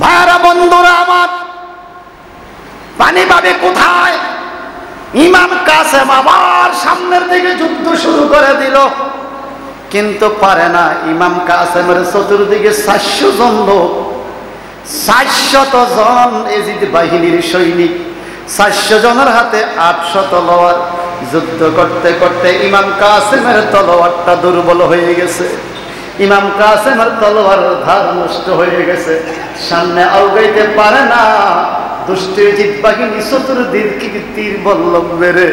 ভাইরা বন্ধুরা আমার, পানি পাবে কোথায়? ইমাম কাসেম আবার সামনের দিকে যুদ্ধ শুরু করে দিল, কিন্তু পারে না। ইমাম কাসেমের চতুর্দিকে 400 জন লোক, 400 জন এজিদ বাহিনীর সৈনিক, 400 জনের হাতে 800 তলোয়ার। যুদ্ধ করতে করতে ইমাম কাসেমের তলোয়ারটা দুর্বল হয়ে গেছে, ইমাম কাসেমের তলোয়ার ধার নষ্ট হয়ে গেছে, সামনে আগাইতে পারে না। দুষ্ট এজিদ বাহিনী চতুর্দিকে তীর বল্লম মেরে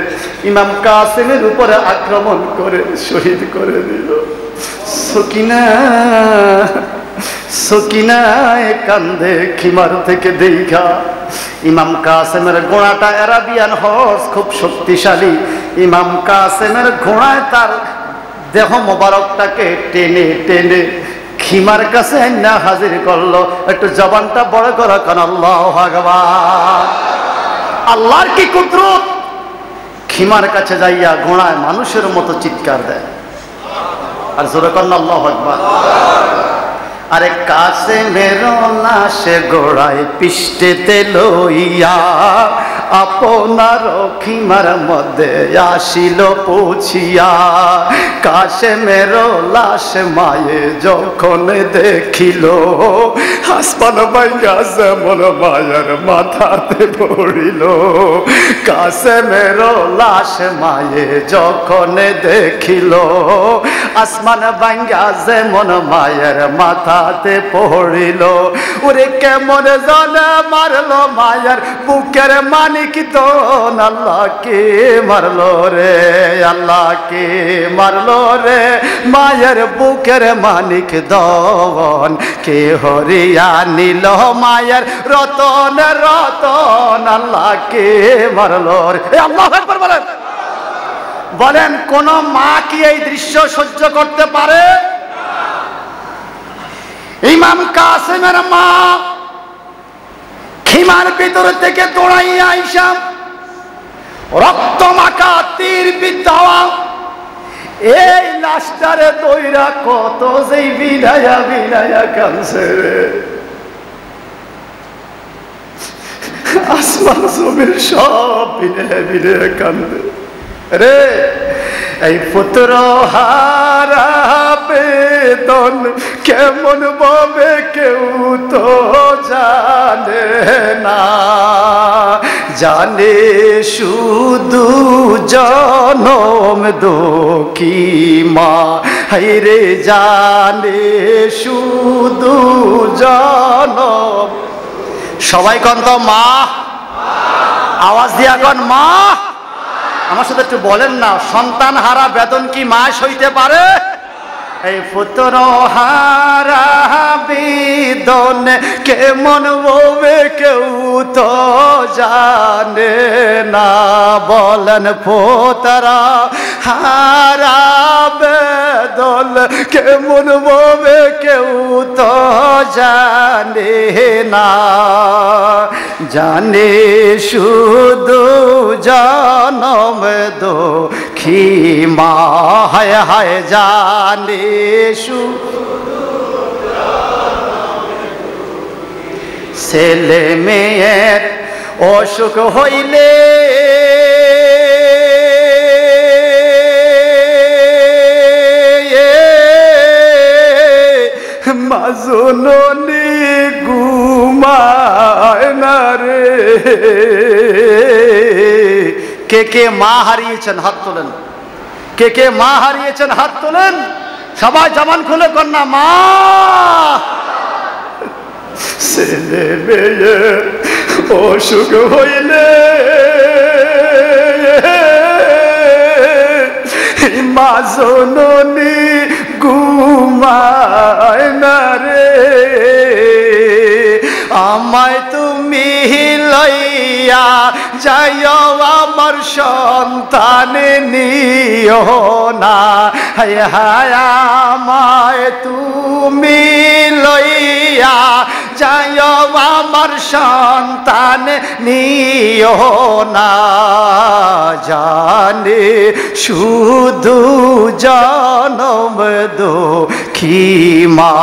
ইমাম কাসেমের উপরে আক্রমণ করে শহীদ করে দিল। সকিনা সকিনায় কান্দে খিমার থেকে দেখা। ইমাম কাসেমের ঘোড়াটা আরাবিয়ান হর্স, খুব শক্তিশালী। ইমাম কাসেমের ঘোড়ায় তার দেহ মোবারকটাকে টেনে টেনে খিমার কাছে না হাজির করলো। একটু জবানটা বড় করো, কারণ আল্লাহু আকবার। আল্লাহর কি কুদরত! খিমার কাছে যাইয়া ঘোড়ায় মানুষের মতো চিৎকার দেয়, আর জোরে করেন আল্লাহু আকবার। আরে কাসেমের লাশ গোড়ায় পিষ্টেতে লইয়া আপনার খিমার মধ্যে আসিল পৌঁছিয়া। কাসেমের লাশ মায়ে যখন দেখিল, আসমান ভাইয়া যেমন মায়ের মাথাতে পড়িল। কাসেমের লাশ মায়ে যখন দেখিল, আসমান ভাইয়া যেমন মায়ের মাথাতে পড়িল। ওরে কেমন জানে মারলো মায়ের বুকের মানিক দন। আল্লাহকে মারলো রে, আল্লাহকে মারলো রে, মায়ের বুকের মানিক দন। কে হরিয়া নিল মায়ের রতন রতন। আল্লাহকে মারলো রে। আল্লাহু আকবার বলেন। বলেন, কোন মা কি এই দৃশ্য সহ্য করতে পারে? ইমাম কাসেমের মা খিমার ভিতর থেকে দৌড়াইয়া আইসা রক্ত মাখা তীর বিদ্ধা এই লাশটারে দইরা কত যেই বিনায়া বিনায়া কাঁদছে রে। আসমান জমির সব বিনে বিনে কান্দে রে। এই পুত্র হারা বেদন কেমন ভাবে কেউ তো জানে না, জানে শুধু জনম দুঃখী মা। হায়রে জানে শুধু জনম। সবাই কন তো মা, আওয়াজ দিয়া কন মা। আমার সাথে একটু বলেন না, সন্তান হারা বেদন কি মা সইতে পারে? এই পুত্র হারা বেদন কেমন ভাবে কেউ তো জানে না। বলেন, পুত্র হারা বেদন কেমন ভাবে কেউ তো জানে না, জানে শুধু জনম দুঃখী মা। হায় হায় জানে ছেলে মেয়ের অসুখ হইলে মা জননী ঘুমায় না রে। কে কে মা হারিয়েছেন হাত তোলেন, কে কে মা হারিয়েছেন হাত তোলেন। সবাই জবান খুলে কন্যা মা। ছেলে মেয়ে অসুখ হইলে মা জননী ঘুমায় না রে। আমায় তুমি লইয়া যাইও আমার সন্তান নিও না। হায় হায় আমায় তুমি লইয়া যাইও আমার সন্তান নিও না, জানে শুধু জনম দুঃখী মা।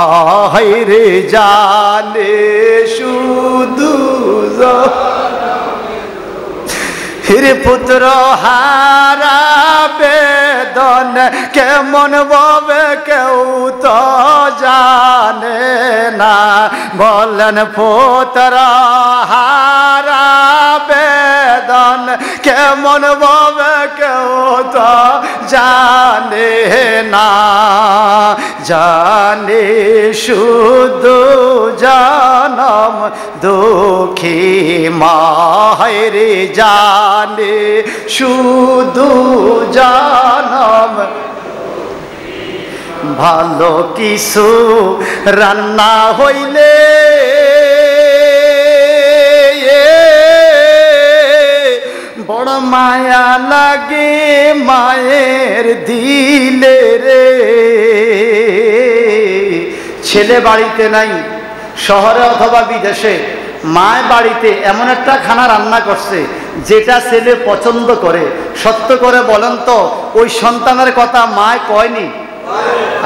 হায়রে জানে শুধু হিরে পুত্র হারা বেদন কেমন ভাবে কেউ তো জানে না। বলেন পুত্র হারা বেদন কেমন ভাবে কেউ তো জানে না। জানে শুধু জানম দুঃখী মায়েরে, জানে শুধু জানম ভালো কিছু রান্না হইলে বড় মায়া লাগে মায়ের দিলে রে। ছেলে বাড়িতে নাই, শহরে অথবা বিদেশে, মায় বাড়িতে এমন একটা খানা রান্না করছে যেটা ছেলে পছন্দ করে, সত্য করে বলেন তো ওই সন্তানের কথা মায় কয়নি?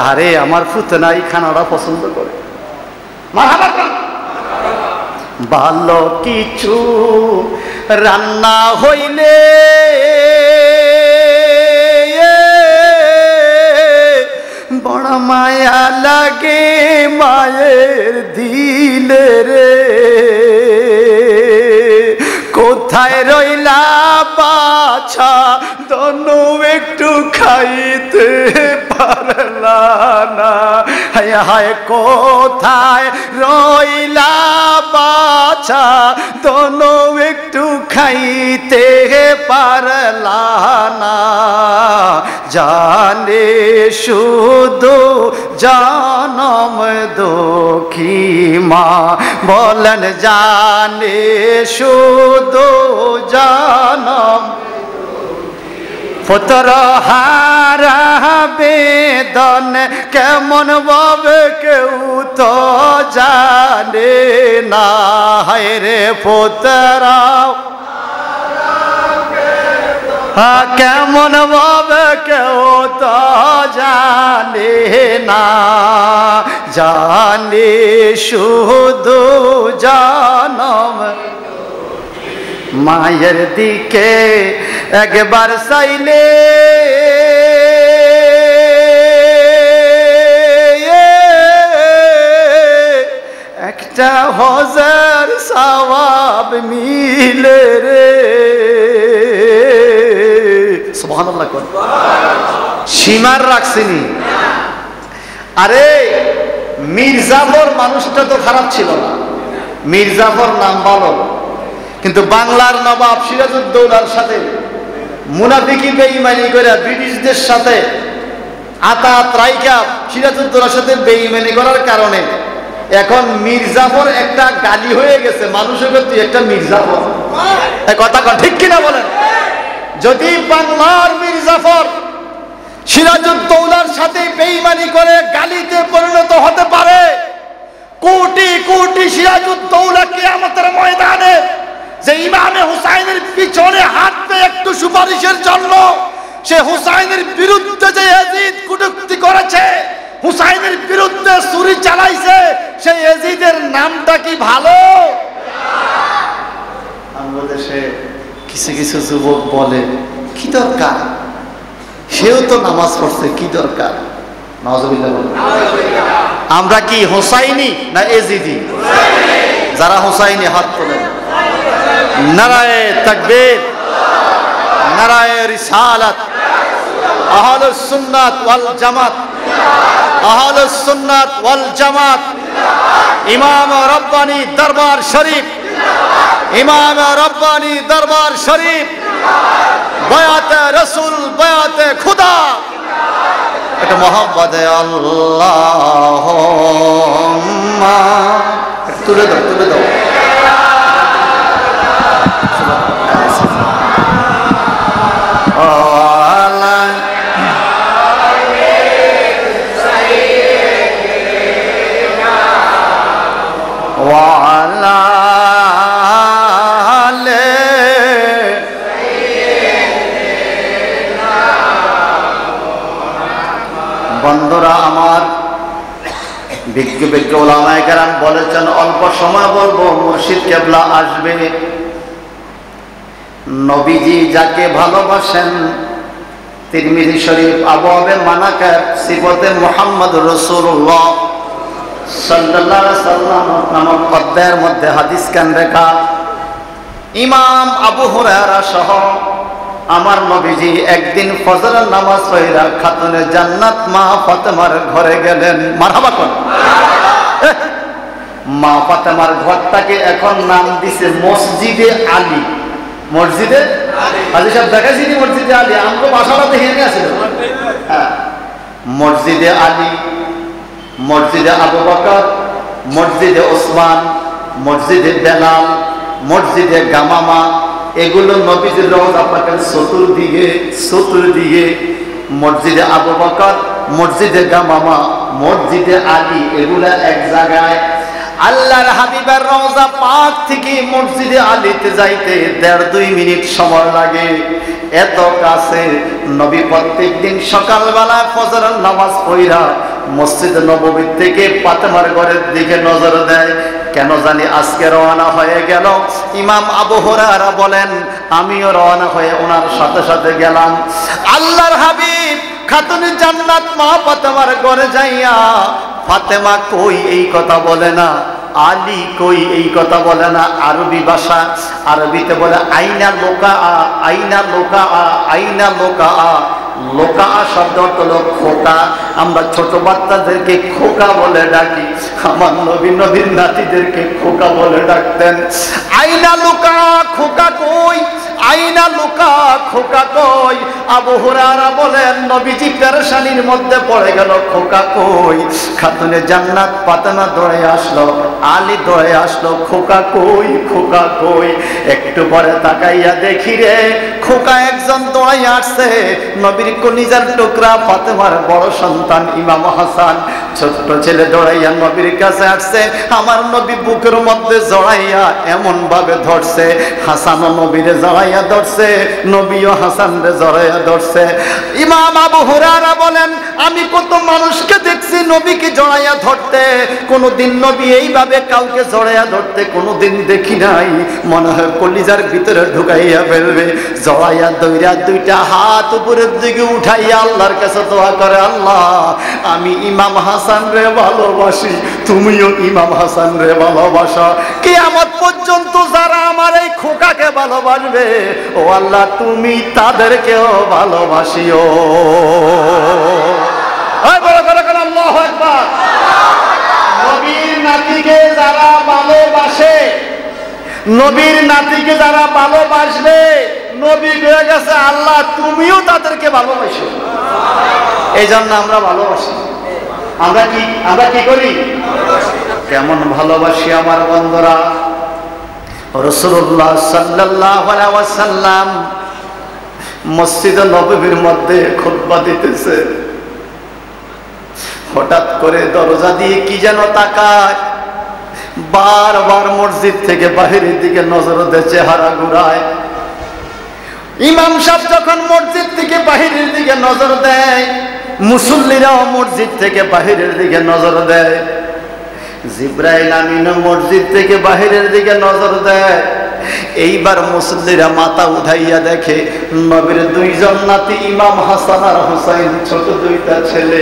আরে আমার ফুতনা এই খানাটা পছন্দ করে। ভালো কিছু রান্না হইলে বড় মায়া লাগে মায়ের দিলে রে। কোথায় রইলা বাছা দনু একটু খাইতে পারলা না। হায় হায় কোথায় রইলা বাছা দনু একটু খাইতে পারলা না। জানে শুধু জানম দুঃখী মা, বলেন জানে শুধু জানম পুত্র হারা বেদন কেমন ভাবে কেউ তো জানে না। হায় রে পুত্র কেমন ভাবে কেউ তো জানে না। জানে শুধু জানম মায়ের দিকে একবার চাইলে একটা হাজার সওয়াব মিলে রে। সুবহানাল্লাহ। সীমার রাখছিনি। আরে মির্জাফর মানুষটা তো খারাপ ছিল না, মির্জাফর নাম ভালো, কিন্তু বাংলার নবাব সিরাজউদ্দৌলার সাথে মুনাফিকি বেঈমানি করে ব্রিটিশদের সাথে আতাত রাইকা সিরাজউদ্দৌলার সাথে বেঈমানি করার কারণে এখন মির্জাফর একটা গালি হয়ে গেছে মানুষের প্রতি, একটা মির্জাফর। এই কথা ঠিক কিনা বলেন? যদি বাংলার মির্জাফর সিরাজউদ্দৌলার সাথে বেঈমানি করে গালিতে পরিণত হতে পারে, কোটি কোটি সিরাজউদ্দৌলা কিয়ামতের ময়দানে যে ইমামে হুসাইনের পিছনে হাঁটবে একটু সুপারিশের জন্য, সে হুসাইনের বিরুদ্ধে যে ইয়াজিদ কটূক্তি করেছে, হুসাইনের বিরুদ্ধে ছুরি চালাইছে, সেই ইয়াজিদের নামটা কি ভালো? আমাদের দেশে কিছু কিছু যুবক বলে কি দরকার, সেও তো নামাজ পড়ছে, কি দরকার? নাউজুবিল্লাহ। আমরা কি হুসাইনি না এজিদি? যারা হুসাইনি হাত তোলেন। নারায়ে তাকবীর, নারায়ে রিসালাত। আহলুস সুন্নাত ওয়াল জামাত, আহলুস সুন্নাত ওয়াল জামাত। ইমাম রব্বানী দরবার শরীফ, ইমাম রব্বানী দরবার শরীফ। বায়াতে রাসূল, বায়াতে খুদা। এটা মোহাম্মদে আল্লাহুম্মা। তুলে দাও, তুলে দাও। বন্ধুরা আমার, বিজ্ঞ বিজ্ঞ ওলামায়ে কেরাম বলেছেন অল্প সময় বলবো, মুর্শিদ কেবলা আসবে। নবীজি যাকে ভালোবাসেন, তিরমিজি শরীফ আবওয়াবে মানাকাত সিফাতে মুহাম্মদ রাসূলুল্লাহ সাল্লাল্লাহু আলাইহি ওয়াসাল্লাম নামক অধ্যায়ের মধ্যে হাদিস কান রেখা ইমাম আবু হুরায়রা সহ আমার নবীজি একদিন ফজরের নামাজ পড়া খাতুনে জান্নাত মা ফাতেমার ঘরে গেলেন। মারহাবা কোন মা ফাতেমার ঘরটাকে এখন নাম দিছে মসজিদে আলী। মসজিদে আলী সাহেব দেখাইছি মসজিদে আলী, আমগো বাসাটা দেখে নিয়ে আসছিল। হ্যাঁ, মসজিদে আলী, মসজিদে আবু বকর, মসজিদে ওসমান, মসজিদে বেলাল, মসজিদে গামামা, এগুলো নবীজির রওজা পাকের চতুর্দিকে মসজিদে আবু বকর, মসজিদে গামামা, মসজিদে আলী, এগুলা এক জায়গায়। আল্লাহর হাবিবের রওজা পাক থেকে মসজিদে আলীতে যাইতে 1.5-2 মিনিট সময় লাগে। এত কাছে নবী প্রত্যেকদিন সকালবেলা ফজরের নামাজ পড়া মসজিদ নববী থেকে ফাতেমার ঘরের দিকে নজর দেয়। কেন জানি আজকে রওনা হয়ে গেল। ইমাম আবু হুরায়রা বলেন, আমিও রওনা হয়ে ওনার সাথে সাথে গেলাম। আল্লাহর হাবিব খাতুনে জান্নাত মা ফাতেমার ঘরে যাইয়া ফাতেমা কই এই কথা বলে না, আলী কই এই কথা বলে না। আরবি ভাষা, আরবিতে বলে আইনা লোকা, আইনা লোকা, আইনা লোকা। লোকা শব্দ হলো খোকা। আমরা ছোট বাচ্চাদেরকে খোকা বলে ডাকি, আমার নবীর নাতিদেরকে খোকা বলে ডাকতেন। আইনা লোকা, খোকা কই, আইনা লোকা, খোকা কই। আবু হুরায়রা বলেন, নবীজি পেরেশানির মধ্যে পড়ে গেল, খোকা কই। খাতুনে জান্নাত ফাতেমা দৌড়ে আসলো, আলী দৌড়ে আসলো, খোকা কই, খোকা কই। একটু পরে তাকাইয়া দেখি রে, খোকা একজন দৌড়াই আসছে, নবীর কলিজার টুকরা ফাতেমার বড় সন্তান ইমাম হাসান, ছোট্ট ছেলে দৌড়াইয়া নবীর কাছে আসছে। আমার নবী বুকের মধ্যে জড়াইয়া এমন ভাবে ধরছে, হাসানও নবীরে জড়াইয়া ধরছে, নবীও হাসানরে জড়াইয়া ধরছে। ইমাম আবু হুরায়রা বলেন, আমি কত মানুষকে দেখছি নবীকে জড়াইয়া ধরতে, কোনদিন নবী এইভাবে কাউকে জড়াইয়া ধরতে কোনদিন দেখি নাই। মনে হয় কলিজার ভিতরে ঢুকাইয়া ফেলবে। জড়াইয়া দইরা দুইটা হাত উপরের দিকে উঠাইয়া আল্লাহর কাছে দোয়া করে, আল্লাহ আমি ইমাম হাসান রে ভালোবাসি, তুমিও ইমাম হাসান রে ভালোবাসো। কিয়ামত পর্যন্ত যারা আমার এই খোকাকে ভালোবাসবে, ও আল্লাহ তুমি তাদেরকেও ভালোবাসিও। আল্লাহু আকবার। নবীর নাতিকে যারা ভালোবাসে, নবীর নাতিকে যারা ভালোবাসবে, নবী হয়ে গেছে আল্লাহ তুমিও তাদেরকে ভালোবাসো। এই জন্য আমরা ভালোবাসি। আমরা কি করি? কেমন ভালোবাসি আমার বন্ধুরা। রাসূলুল্লাহ সাল্লাল্লাহু আলাইহি ওয়াসাল্লাম মসজিদে নববীর মধ্যে খুতবা দিতেছে। হঠাৎ করে দরজা দিয়ে কি যেন তাকায়, বারবার মসজিদ থেকে বাহিরের দিকে নজর দেয়, চেহারা ঘুরায়। ইমাম সাহেব যখন মসজিদ থেকে বাহিরের দিকে নজর দেয়, মুসল্লিরাও মসজিদ থেকে বাহিরের দিকে নজর দেয়। জিবরাইল আমিনও মসজিদ থেকে বাহিরের দিকে নজর দেয়। এইবার মুসল্লিরা মাথা উঠাইয়া দেখে নবীর 2 জন নাতি ইমাম হাসান আর হুসাইন, ছোট 2টা ছেলে,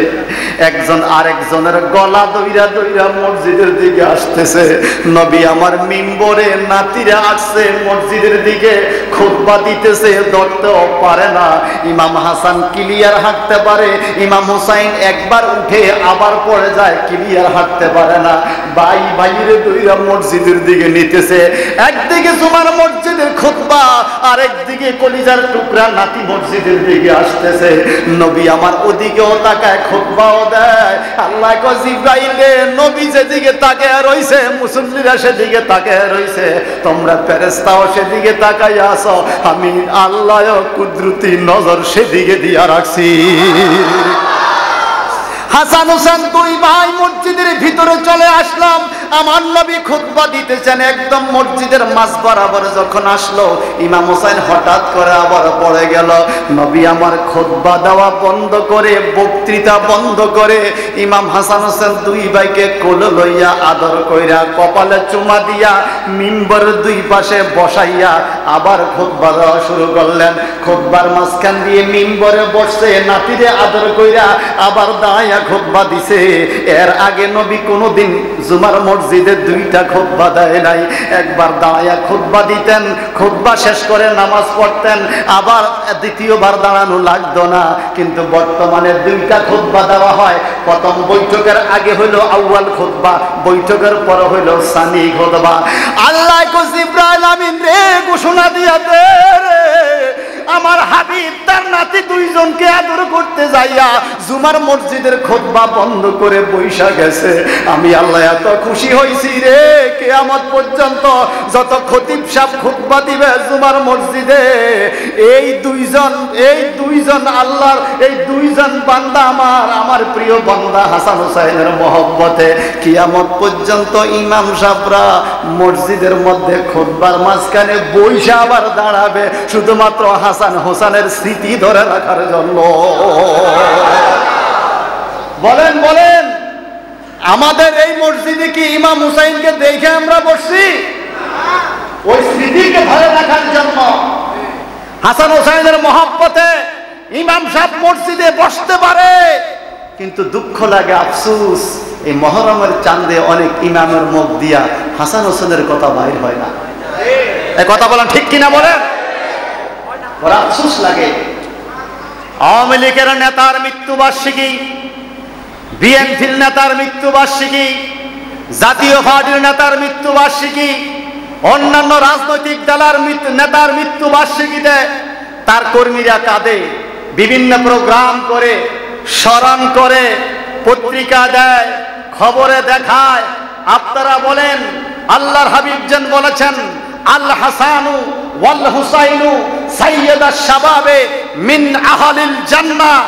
একজন আরেকজনের গলা দইরা দইরা মসজিদের দিকে আসতেছে। নবী আমার মিম্বরে নাতিরা আসছে মসজিদের দিকে, খুতবা দিতেছে, ধরতেও পারে না। ইমাম হাসান ক্লিয়ার হাঁটতে পারে, ইমাম হুসাইন একবার উঠে আবার পড়ে যায়, ক্লিয়ার হাঁটতে পারে না। বাইরে দইরা মসজিদের দিকে নিতেছে। একদিকে জুমার মসজিদের খুতবা, আর একদিকে কলিজার টুকরা নাতি মসজিদের দিকে আসতেছে। নবী আমার ওদিকেও তাকায়, খুতবাও দেয়। আল্লাহ কয়, জিবরাইল রে, নবী যেদিকে তাকায় রইছে, মুসল্লিরা সেদিকে তাকায় রইছে, তোমরা ফেরেশতাও সেদিকে তাকাইয়া আছো, আমি আল্লাহ কুদরতি নজর সেদিকে দিয়া রাখছি। হাসান হোসেন 2 ভাই মসজিদের ভিতরে চলে আসলাম। আমার নবী খুতবা দিতেছেন, একদম মসজিদের মাঝ বরাবর যখন আসলো, ইমাম হোসেন হঠাৎ করে আবার পড়ে গেল। নবী আমার খুতবা দেওয়া বন্ধ করে, বক্তৃতা বন্ধ করে, ইমাম হাসান হোসেন দুই ভাইকে কোলে লইয়া আদর কইরা কপালে চুমা দিয়া মিম্বরের দুই পাশে বসাইয়া আবার খুতবা দেওয়া শুরু করলেন। খুতবার মাঝখান দিয়ে মিম্বরে বসে নাতিরে আদর কইরা আবার দাঁড়াইয়া খুতবা দিছে। এর আগে নবী কোনোদিন জুমার মসজিদে দুইটা খুতবা দেয় নাই, একবার দাঁড়াইয়া খুতবা দিতেন, খুতবা শেষ করে নামাজ পড়তেন, আবার দ্বিতীয়বার দাঁড়ানো লাগতো না। কিন্তু বর্তমানে দুইটা খুতবা দেওয়া হয়। প্রথম বৈঠকের আগে হইল আউয়াল খুতবা, বৈঠকের পর হইল সানি খুতবা। আল্লাহ কো জিবরাইল আমিন রে ঘোষণা দিয়া দে রে, আমার হাবিব তার নাতি দুইজনকে আদর করতে যাইয়া জুমার মসজিদের খুতবা বন্ধ করে বৈশা গেছে। আমি আল্লাহ এত খুশি হইছি রে, কিয়ামত পর্যন্ত যত খতিব সাহেব খুতবা দিবে জুমার মসজিদে, এই দুইজন আল্লাহর এই দুইজন বান্দা আমার প্রিয় বান্দা হাসান হোসেনের মহব্বতে কিয়ামত পর্যন্ত ইমাম সাহেবরা মসজিদের মধ্যে খুতবার মাঝখানে বৈশা আবার দাঁড়াবে, শুধুমাত্র হাসান হোসেনের স্মৃতি ধরে রাখার জন্য। বলেন বলেন, আমাদের এই মসজিদে কি ইমাম হুসাইনকে দেখে আমরা বসছি? ওই স্মৃতিকে ধরে রাখার জন্য। হাসান হোসেনের মহব্বতে ইমাম সাহেব মসজিদে বসতে পারে, কিন্তু দুঃখ লাগে, আফসোস এই মহরমের চাঁদে অনেক ইমামের মুখ দিয়া হাসান হোসেনের কথা বাইর হয় না। এই কথা বলেন ঠিক কিনা বলেন? ওরা আফসোস লাগে। আওয়ামী লীগের নেতার মৃত্যুবার্ষিকী, বিএনপির নেতার মৃত্যুবার্ষিকী, জাতীয় পার্টির নেতার মৃত্যুবার্ষিকী, অন্যান্য রাজনৈতিক দলের নেতার মৃত্যুবার্ষিকীতে তার কর্মীরা কাঁদে, বিভিন্ন প্রোগ্রাম করে, স্মরণ করে, পত্রিকা দেয়, খবরে দেখায়। আপনারা বলেন, আল্লাহর হাবিব যেন বলেছেন, আল হাসানু ওয়াল হুসাইনু সাইয়্যিদাশ শাবাবে মিন আহলিল জান্নাহ,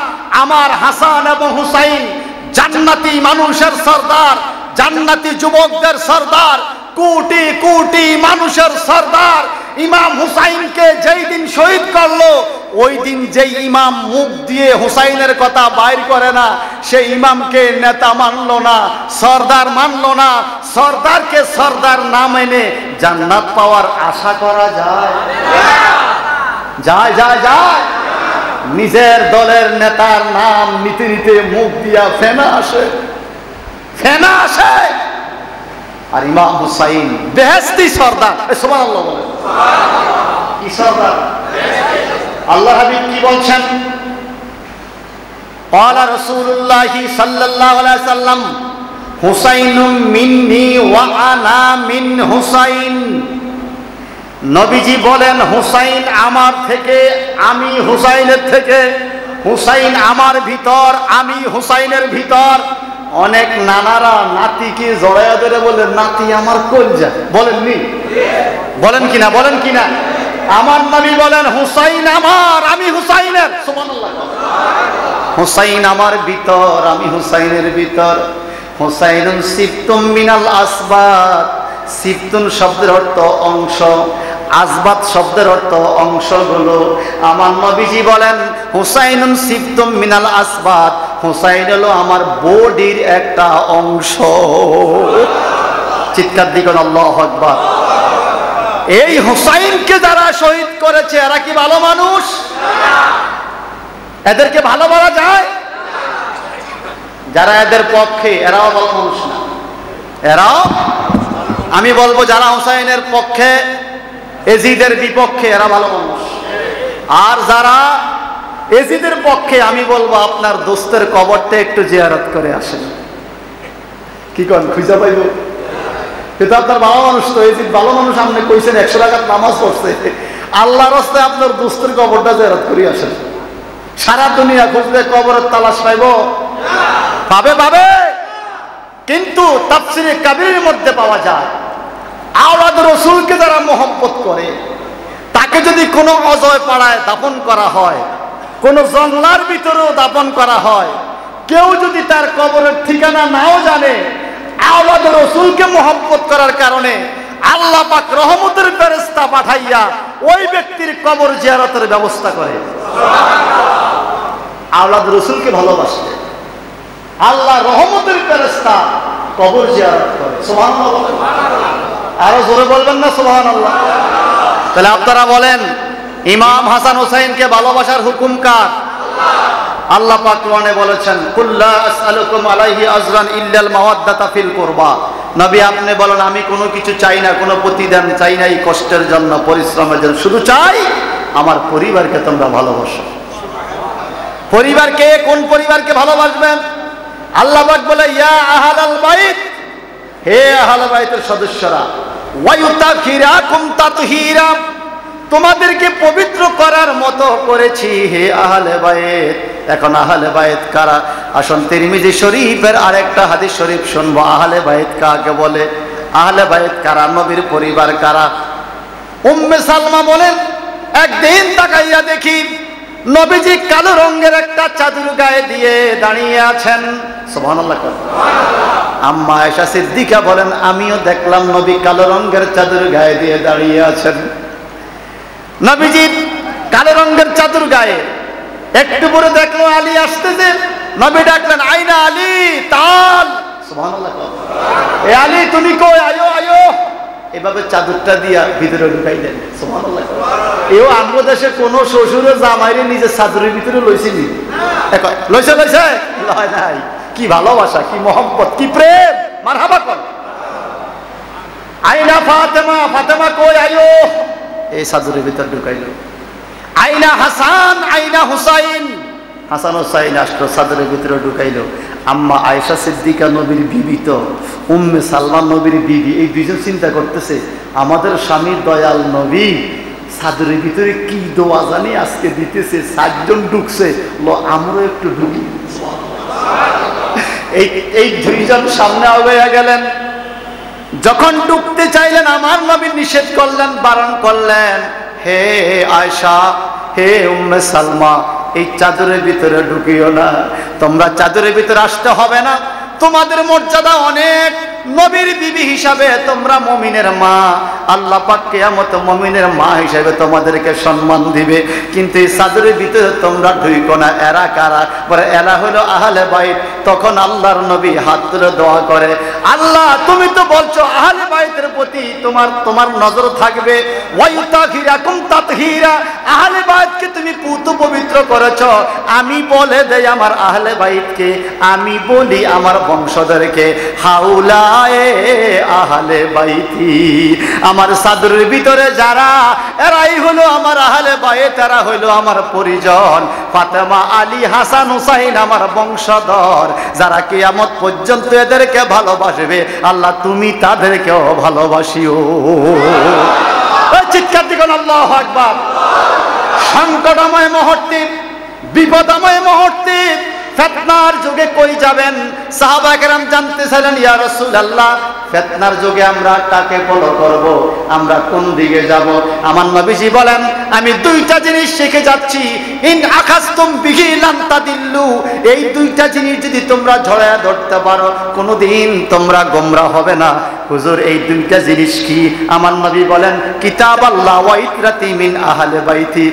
আমার হাসান এবং হুসাইন জান্নাতি মানুষের সরদার, জান্নাতি যুবকদের সরদার, কোটি কোটি মানুষের সরদার। ইমাম হুসাইনকে যেই দিন শহীদ করলো, ওই দিন যেই ইমাম মুখ দিয়ে হুসাইনের কথা বাইর করে না, সেই ইমামকে নেতা মানলো না, সরদার মানলো না। সরদারকে সরদার না মেনে জান্নাত পাওয়ার আশা করা যায়? যায় যায় যায়। নিজের দলের নেতার নাম নিতে নিতে মুখ দিয়া ফেনা আসে, ফেনা আসে। আর ইমাম হুসাইন বেহেশতি সরদার। সুবহানাল্লাহ বলেন, কি সরদার? আল্লাহ হাবিব কি বলছেন? ক্বালা রাসূলুল্লাহি সাল্লাল্লাহু আলাইহি সাল্লাম, হুসাইনুম মিন্নি ওয়া আনা মিন হুসাইন। নবীজি বলেন, হুসাইন আমার থেকে, আমি হুসাইনের থেকে। হুসাইন আমার ভিতর, আমি হুসাইনের ভিতর। অনেক নানারা নাতিকে জড়াইয়া ধরে বলেন, নাতি আমার কলজা। বলেননি? বলেন কিনা? বলেন কিনা? আমার নবী বলেন, হুসাইন আমার, আমি হুসাইনের। সুবহানাল্লাহ। হুসাইন আমার ভিতর, আমি হুসাইনের ভিতর। হুসাইনুন সিফতুম মিনাল আসবাত। সিফতুন শব্দের অর্থ অংশ, আসবাত শব্দের অর্থ অংশগুলো। আমার নবীজি বলেন, হুসাইনুন সিফতুম মিনাল আসবাত, হুসাইন হলো আমার বডির একটা অংশ। চিৎকার দিবেন আল্লাহু আকবার। এই হুসাইনকে যারা শহীদ করেছে, এরা কি ভালো মানুষ? এদেরকে ভালো বলা যায়? যারা এদের পক্ষে, এরাও ভালো মানুষ না। এরাও, আমি বলবো যারা হুসাইনের পক্ষে, এজিদের বিপক্ষে, এরা ভালো মানুষ। আর যারা এজিদের পক্ষে, আমি বলবো আপনার দোস্তের কবরটা একটু জিয়ারত করে আসেন। কি করেন, খুঁজে পাইব? কিন্তু আপনার ভালো মানুষ তো, এজিদ ভালো মানুষ। আপনি কইছেন 100 রাকাত নামাজ পড়ছে, আল্লাহর রাস্তায় আপনার দোস্তের কবরটা জিয়ারত করে আসেন। সারা দুনিয়া খুঁজলে কবরের তালাশ পাইব? পাবে, পাবে। কিন্তু তাফসীরে কাবীরের মধ্যে পাওয়া যায়, আওলাদ রাসূলকে যারা মহব্বত করে, তাকে যদি কোনো অজয় পাড়ায় দাফন করা হয়, কোনো জঙ্গলার ভিতরেও দাফন করা হয়, কেউ যদি তার কবরের ঠিকানা নাও জানে, আওলাদ রাসূলকে মহব্বত করার কারণে আল্লাহ পাক রহমতের ফেরেশতা পাঠাইয়া ওই ব্যক্তির কবর জিয়ারতের ব্যবস্থা করে। আওলাদ রাসূলকে ভালোবাসে, আল্লাহ রহমতের ফেরেশতা কবর জিয়ারত করে। সুবহানাল্লাহ, আরো জোরে বলবেন না সুবহানাল্লাহ? তাহলে আপনারা বলেন, ইমাম হাসান হুসাইনকে ভালোবাসার হুকুম কার? আল্লাহ পাক কোরআনে বলেছেন, কুল্লা আসআলুকুম আলাইহি আজরান ইল্লাল মাওয়াদ্দাতা ফিল কুরবা। নবী আপনি বলেন, আমি কোনো কিছু চাই না, কোনো প্রতিদান চাই না এই কষ্টের জন্য, পরিশ্রমের জন্য, শুধু চাই আমার পরিবারকে তোমরা ভালোবাসো। পরিবারকে, কোন পরিবারকে ভালোবাসবেন? আল্লাহ পাক বলে, ইয়া আহলাল বাইত, হে আহলে বাইতের সদস্যরা, ওয়ায়ুতাখিরাকুম তাতহীরা, তোমাদেরকে পবিত্র করার মতো করেছি হে আহলে বাইত। এখন আহলে বাইত কারা? আসুন তিরমিজি শরীফের আরেকটা হাদিস শরীফ শুনবো। আহলে বাইত কাকে বলে? আহলে বাইত কারা? নবীর পরিবার কারা? উম্মে সালমা বলেন, একদিন তাকাইয়া দেখি নবীজি কালো রঙের একটা চাদর গায়ে দিয়ে দাঁড়িয়ে আছেন। সুবহানাল্লাহ। আম্মা আয়েশা সিদ্দিকা বলেন, আমিও দেখলাম নবী কালো রঙের চাদর গায়ে দিয়ে দাঁড়িয়ে আছেন। নবীজি কালো রঙের চাদর গায়ে, একটু পরে দেখলো আলী আসতেছে, নবী ডাকলেন, আইনা আলী, তাল। সুবহানাল্লাহ। এ আলী তুমি কই, আয়ো আয়ো। এভাবে চাদরটা দিয়া ভিতরে ঢুকাইলেন। সুবহানাল্লাহ। এও আমগো দেশে কোন শ্বশুরে জামাইরে নিজের চাদরের ভিতরে লইছিনি? লইছে লইছে লয় নাই। কি ভালোবাসা, কি মহব্বত, কি প্রেম! মারহাবা কর। আইনা ফাতেমা, ফাতেমা কই, আয়ো। এই চাদরের ভিতর ঢুকাইলো। আইনা হাসান, আইনা হুসাইন, হাসান হুসাইন আসলো, চাদরের ভিতরে ঢুকাইলো। আম্মা আয়েশা সিদ্দিকা নবীর বিবি, তো উম্মে সালমান নবীর বিবি, এই দুইজন চিন্তা করতেছে, আমাদের স্বামীর দয়াল নবী চাদরের ভিতরে কি দোয়া জানি আজকে দিতেছে, 7 জন ঢুকছে, আমরাও একটু ঢুকি। এই দুইজন সামনে আগাইয়া গেলেন। যখন ঢুকতে চাইলেন, আমার নবী নিষেধ করলেন, বারণ করলেন, হে আয়েশা, হে উম্মে সালমা, এই চাদরের ভিতরে ঢুকিও না, তোমরা চাদরের ভিতরে আসতে হবে না, তোমাদের মর্যাদা অনেক, নবীর বিবি হিসাবে তোমরা মুমিনের মা, আল্লাহ পাক কিয়ামতে মুমিনের মা হিসাবে তোমাদেরকে সম্মান দিবে, কিন্তু এই চাদরের ভিতরে তোমরা ঢুকো না। এরা কারা? বলে এরা হলো আহলে বাইত। তখন আল্লাহর নবী হাত তুলে দোয়া করে, আল্লাহ তুমি তো বলছো আহলে বাইতের প্রতি তোমার নজর থাকবে, ওয়ায়ুতাখিরাকুম তাতহীরা, আহলে বাইতকে তুমি পুত পবিত্র করেছো। আমি বলে দেই আমার আহলে বাইতকে, আমি বলি আমার বংশধরকে, হাউলায়ে আহলে বাইতি, আমার চাদরের ভিতরে যারা, এরাই হলো আমার আহলে বাইত, এরা হলো আমার পরিজন। ফাতেমা, আলী, হাসান, হুসাইন আমার বংশধর, যারা কিয়ামত পর্যন্ত এদেরকে ভালোবাসবে, আল্লাহ তুমি তাদেরকেও ভালোবাসিও। চিৎকার দিবেন আল্লাহু আকবার। সংকটময় মুহূর্তে, বিপদময় মুহূর্তে, ফিতনার যুগে কই যাবেন? সাহাবা কেরাম জানতে চাইলেন, ইয়া রাসূলুল্লাহ, ফিতনার যুগে আমরা কাকে ফলো করব, আমরা কোন দিকে যাব? আমার নবীজি বলেন, আমি 2টা জিনিস শিখে যাচ্ছি, ইন আখাযতুম বিহি লান তাদিল্লু, এই 2টা জিনিস যদি তোমরা ঝড়ায়া ধরতে পারো, কোনোদিন তোমরা গোমরা হবে না। হুজুর এই 2টা জিনিস কি? আমার নবী বলেন, কিতাব আল্লাহ ওয়া ইতরাতি মিন আহলে বাইতি।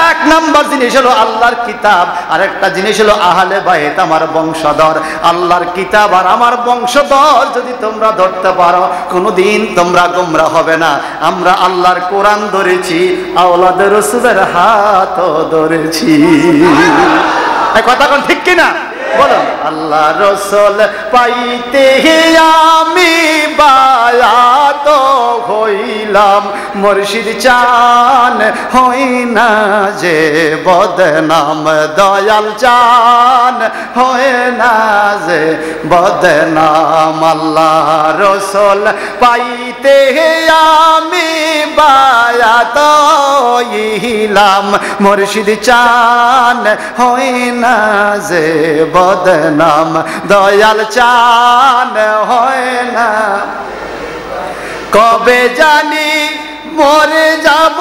1 নাম্বার জিনিস হলো আল্লাহর কিতাব, আর একটা জিনিস হলো আহলে বাইত, আমার বংশধর। আল্লাহর কিতাব আর আমার বংশধর যদি তোমরা ধরতে পারো, কোনোদিন তোমরা গোমরা হবে না। আমরা আল্লাহর কোরআন ধরেছি, আওলাদ রাসূলের হাতও ধরেছি। এই কথা কোন ঠিক কিনা? বলো। আল্লাহ রাসূল পাইতে আমি বায়াত হইলাম, মুর্শিদ চান হই না যে বদনাম, দয়াল চান হয় না যে বদনাম। আল্লাহ রাসূল পাইতে আমি বায়াত হইলাম, মুর্শিদ চান হয় না যে বদনাম, দয়াল চান হয় না। কবে জানি মরে যাব,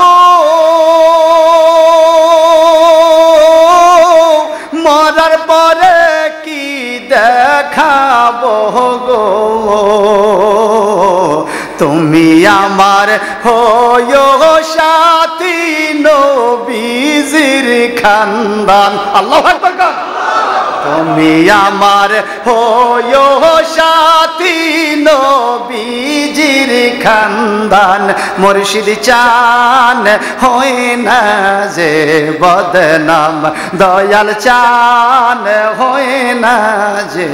মরার পরে কি দেখাবো গো, তুমি আমার হয়ো সাথী নবীজির খানদান। আল্লাহু আকবার। তুমি আমার হয়ো সাথী নবীজির খানদান, মুর্শিদ চান হয় না যে বদনাম, দয়াল চান হয় না যে।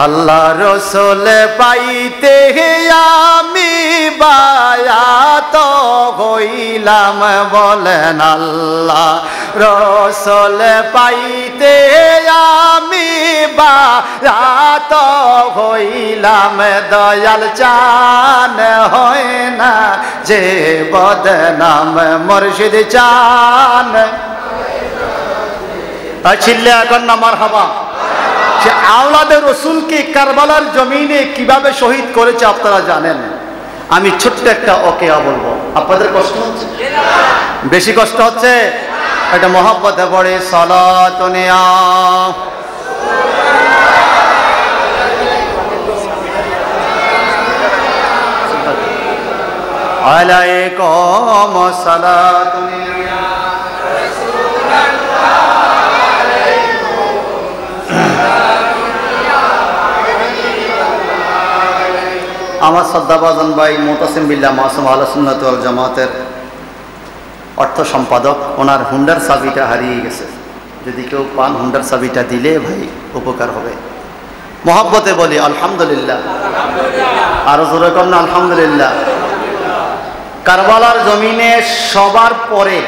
আল্লাহ রসুল পাইতে আমি বায়াত হইলাম, বলেন আল্লাহ রসুল পাইতে আমি বায়াত হইলাম, দয়াল চান হয় না যে বদনাম, মুর্শিদ চান। চিল্লে এখন না মারহাবা। সে আওলাদে রসুলকে কারবালার জমিনে কিভাবে শহীদ করেছে আপনারা জানেন। আমি ছোট্ট একটা ওকেয়া বলবো, আপনাদের কষ্ট হচ্ছে? বেশি কষ্ট হচ্ছে? এটা মহব্বতে পড়ে সালাতুনিয়া আলাইকুম সালাতুনিয়া। আমার শ্রদ্ধাভাজন ভাই মুতাসিম বিল্লাহ মাসুম আহলে সুন্নাত ওয়াল জামাতের অর্থ সম্পাদক, ওনার হুন্ডার চাবিটা হারিয়ে গেছে। যদি কেউ পান হুন্ডার চাবিটা দিলে ভাই উপকার হবে। মহব্বতে বলি আলহামদুলিল্লাহ। আরো জোরে কর না আলহামদুলিল্লাহ। কারবালার জমিনে সবার পরে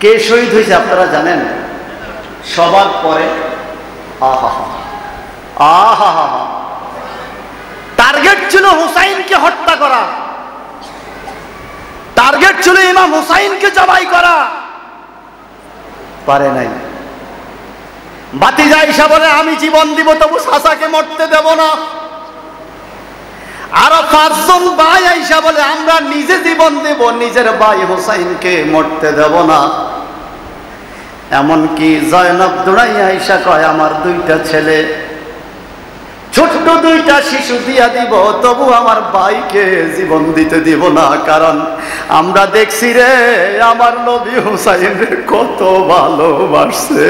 কে শহীদ হয়েছে আপনারা জানেন? সবার পরে আহা আহা টার্গেট ছিল হুসাইনকে হত্যা করা, টার্গেট ছিল ইমাম হুসাইনকে জবাই করা, পারে নাই। ভাতিজা আয়েশা বলে আমি জীবন দিব তবু চাচাকে মরতে দেব না। আরো 5 জন ভাই আয়েশা বলে আমরা নিজে জীবন দেব, নিজের ভাই হুসাইনকে মরতে দেব না। এমনকি জয়নব দৌড়াইয়া আয়েশা কয় আমার 2টা ছেলে, ছোট্ট 2টা শিশু দিয়া দিব, তবু আমার ভাইকে জীবন দিতে দিব না, কারণ আমরা দেখছি রে আমার নবী হুসাইন রে কত ভালোবাসছে।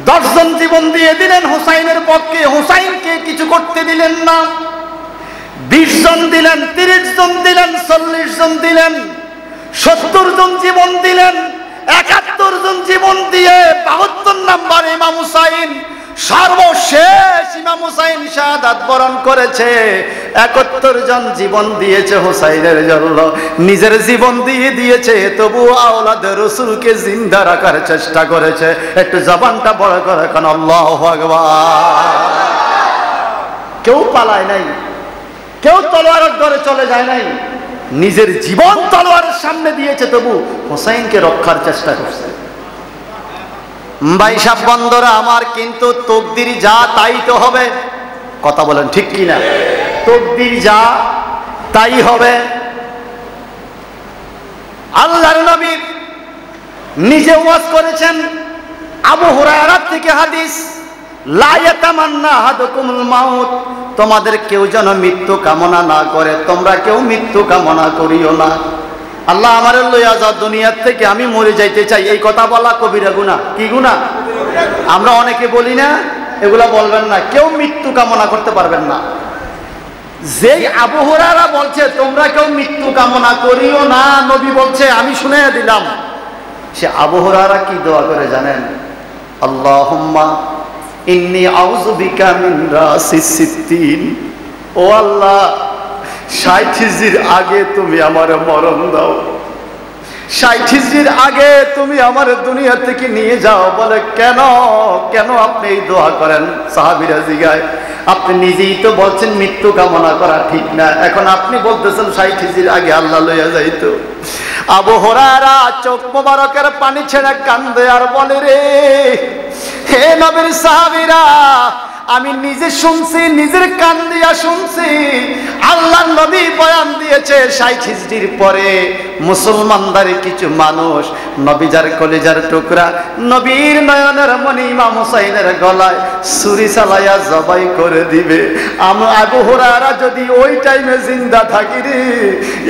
10 জন জীবন দিয়ে দিলেন হুসাইনের পক্ষে, হুসাইনকে কিছু করতে দিলেন না। 20 জন দিলেন, 30 জন দিলেন, 40 জন দিলেন, 70 জন জীবন দিলেন, 71 জন জীবন দিয়ে 72 নম্বর ইমাম হুসাইন সর্বশেষ ইমাম হুসাইন শাহাদাত বরণ করেছে। 71 জন জীবন দিয়েছে হুসাইনের জন্য, নিজের জীবন দিয়ে দিয়েছে, তবু আওলাদে রাসূলকে জিন্দা রাখার চেষ্টা করেছে। একটু জবানটা বড় করে কান আল্লাহু আকবার। কেউ পালায় নাই, কেউ তলোয়ারের ধরে চলে যায় নাই, নিজের জীবন তলোয়ারের সামনে দিয়েছে, তবু হুসাইনকে রক্ষার চেষ্টা করছে। ভাই সাহেব বন্ধুরা আমার, কিন্তু তকদির যা তাই তো হবে। কথা বলেন ঠিক কি না? তকদির যা তাই হবে। আল্লাহর নবী নিজে ওয়াজ করেছেন। আবু হুরায়রা থেকে হাদিস, লা ইয়াতামান্না আহাদুকুমুল মাউত, তোমাদের কেউ যেন মৃত্যু কামনা না করে, তোমরা কেউ মৃত্যু কামনা করিও না। আল্লাহ আমার লইয়া যাও দুনিয়ার থেকে, আমি মরে যাইতে চাই, এই কথা বলা কবিরা গুনাহ। কি গুনাহ? আমরা অনেকে বলি না, এগুলা বলবেন না, কেউ মৃত্যু কামনা করতে পারবেন না। যেই আবু হুরায়রা বলছে তোমরা কেউ মৃত্যু কামনা করিও না, নবী বলছে আমি শুনে দিলাম, সে আবু হুরায়রা কি দোয়া করে জানেন? আল্লাহুম্মা ইন্নী আউযু বিকা মিন রাসিস সিত্তিন, ও আল্লাহ 60 হিজরির আগে তুমি আমার মরণ দাও, 60 হিজরির আগে তুমি আমার দুনিয়া থেকে নিয়ে যাও। বলে কেন কেন আপনি এই দোয়া করেন? সাহাবীরা জিগায়, আপনি নিজেই তো বলছেন মৃত্যু কামনা করা ঠিক না, এখন আপনি বলতেছেন 60 হিজরির আগে আল্লাহ লইয়া যাইতো। আবু হুরায়রা চোখ মোবারকের পানি ছেড়ে কান্দে আর বলে রে হে নবীর সাহাবীরা, আমি নিজে শুনছি, নিজের কান দিয়া শুনছি, আল্লাহর নবী বয়ান দিয়েছে 60 হিজরির পরে মুসলমানদারি কিছু মানুষ নবীজার কলিজার টুকরা নবীর নয়নের মণি ইমাম হুসাইনের গলায় ছুরি চালাইয়া জবাই করে দিবে। আবু হুরায়রা যদি ওই টাইমে জিন্দা থাকি রে,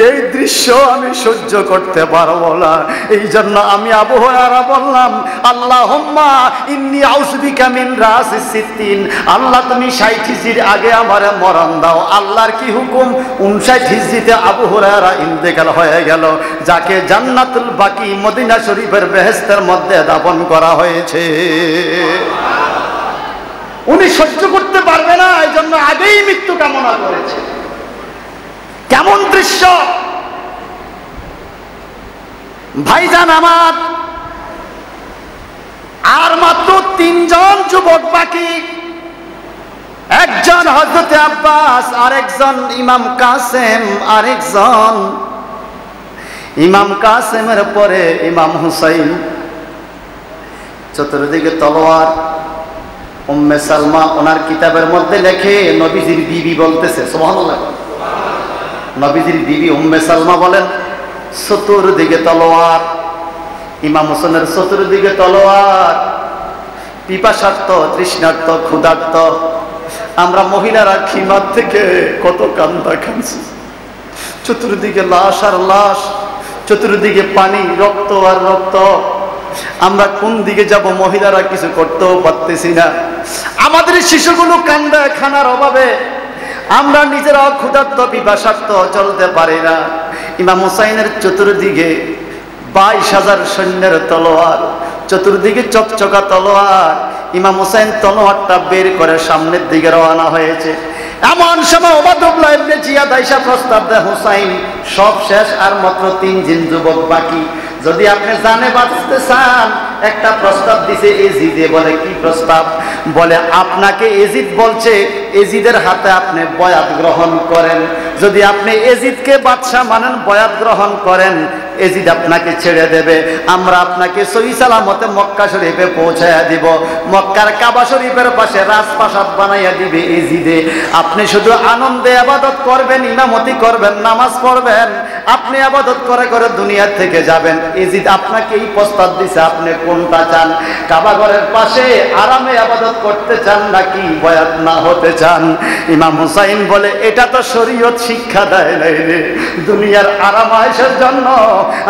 এই দৃশ্য আমি সহ্য করতে পারবো না। এই জন্য আমি আবু হুরায়রা বললাম, আল্লাহুম্মা ইন্নী আউযু বিকা মিন রাসিস সিত্তিন, আল্লাহ তুমি 60 হিজরির আগে আমারে মরণ দাও। আল্লাহর কি হুকুম, 59 হিজরিতে আবু হুরায়রা ইন্তেকাল হয়ে গেল, যাকে জান্নাতুল বাকি মদিনা শরীফের বেহেশতের মধ্যে দাফন করা হয়েছে। উনি সহ্য করতে পারবে না, এই জন্য আগেই মৃত্যু কামনা করেছে। কেমন দৃশ্য ভাইজান আমার। আর মাত্র 3 জন যুবক বাকি, একজন হযরত আব্বাস, আরেকজন ইমাম কাসেম, আরেকজন ইমাম কাসেমের পরে ইমাম হুসাইন। চতুর্দিকে তলোয়ার। উম্মে সালমা ওনার কিতাবের মধ্যে লেখে, নবীজির বিবি বলতেছে, সুবহানাল্লাহ, নবীজির বিবি উম্মে সালমা বলেন, চতুর্দিকে তলোয়ার, ইমাম হোসেনের চতুর্দিকে তলোয়ার, পিপাসার্থ, তৃষ্ণার্থ, ক্ষুধার্থ। আমরা মহিলারা খিমার থেকে কত কান্দা কাঁদছি, চতুর্দিকে লাশ আর লাশ, চতুর্দিকে পানি, রক্ত আর রক্ত। আমরা কোন দিকে যাব, মহিলারা কিছু করতেও পারতেছি না। আমাদের শিশুগুলো কান্দে খানার অভাবে, আমরা নিজেরা ক্ষুধার্ত, পিপাসার্থ, চলতে পারি না। ইমাম হুসাইনের চতুর্দিকে 22,000 সৈন্যের তলোয়ার, চতুর্দিকে চকচকা তলোয়ার। ইমাম হুসাইন তলোয়ারটা বের করে সামনের দিকে রওনা হয়েছে। এমন সময় ওবায়দুল্লাহ ইবনে জিয়াদ আয়েশা প্রস্তাব দেয়, হুসাইন সব শেষ, আর মাত্র 3 জন যুবক বাকি, যদি আপনি জানে বাঁচতে চান, একটা প্রস্তাব দিছে এজিদে। বলে কি প্রস্তাব? বলে আপনাকে এজিদ বলছে, এজিদের হাতে আপনি বয়াত গ্রহণ করেন। যদি আপনি এজিদকে বাদশা মানেন, বয়াত গ্রহণ করেন, এজিদ আপনাকে ছেড়ে দেবে। আমরা আপনাকে সহি সালামতে মক্কা শরীফে পৌঁছায়া দিব। মক্কার কাবা শরীফের পাশে রাজপ্রাসাদ বানাইয়া দিবে এজিদে। আপনি শুধু আনন্দে ইবাদত করবেন, ইমামতি করবেন, নামাজ পড়বেন, আপনি ইবাদত করে করে দুনিয়া থেকে যাবেন। এজিদ আপনাকে এই প্রস্তাব দিছে, আপনি কোনটা চান? কাবা ঘরের পাশে আরামে ইবাদত করতে চান নাকি বয়াত না হতে চান? ইমাম হুসাইন বলে, এটা তো শরীয়ত শিক্ষা দেয় নাই রে। দুনিয়ার আরাম আয়েশের জন্য